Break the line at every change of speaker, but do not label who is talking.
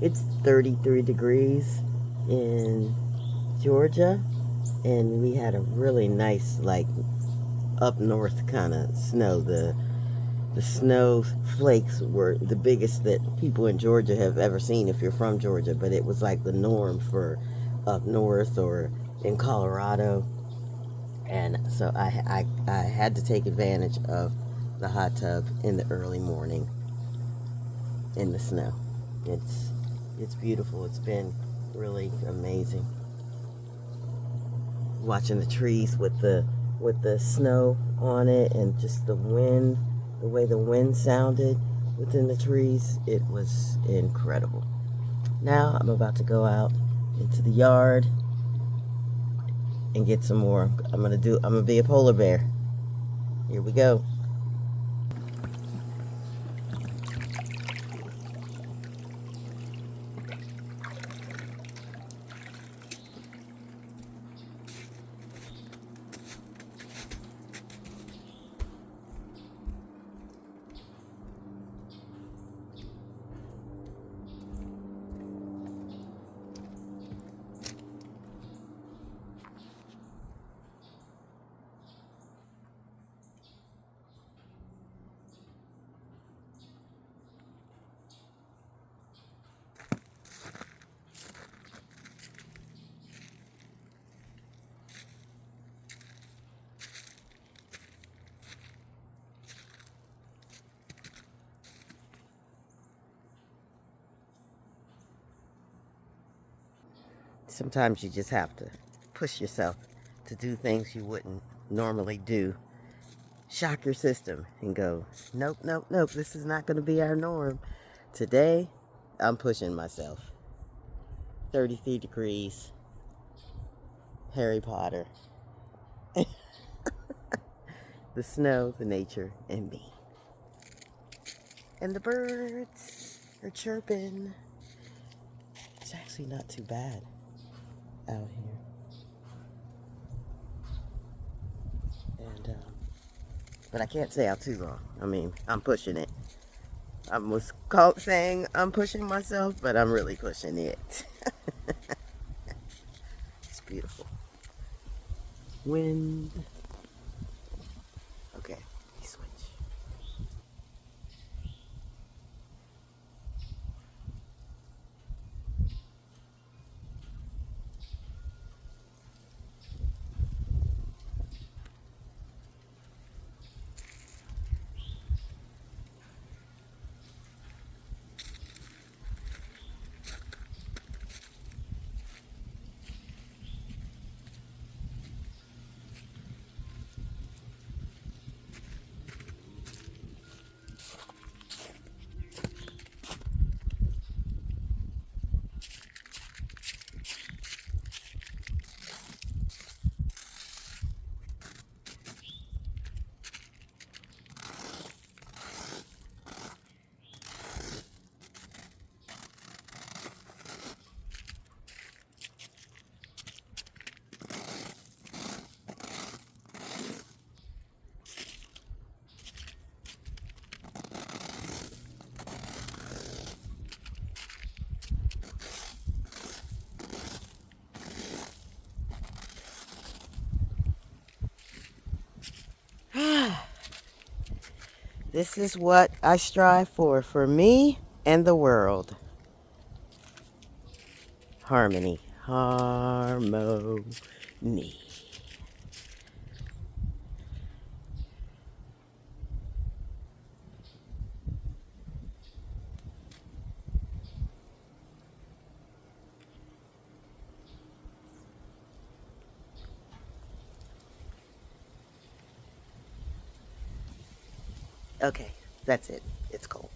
It's 33 degrees in Georgia, and we had a really nice, like, up north kind of snow. The snow flakes were the biggest that people in Georgia have ever seen if you're from Georgia, but it was like the norm for up north or in Colorado. And so I had to take advantage of the hot tub in the early morning in the snow. It's it's beautiful. It's been really amazing watching the trees with the snow on it and just the wind, the way the wind sounded within the trees. It was incredible. Now I'm about to go out into the yard and get some more. I'm gonna be a polar bear. Here we go. Sometimes you just have to push yourself to do things you wouldn't normally do. Shock your system and go, nope, nope, nope, this is not going to be our norm. Today, I'm pushing myself. 33 degrees, Harry Potter, the snow, the nature, and me. And the birds are chirping. It's actually not too bad out here. And but I can't stay out too long. I mean, I'm pushing it. I was saying I'm pushing myself, but I'm really pushing it. It's beautiful. Wind. Okay, switch. This is what I strive for me and the world. Harmony. Harmony. Okay, that's it. It's cold.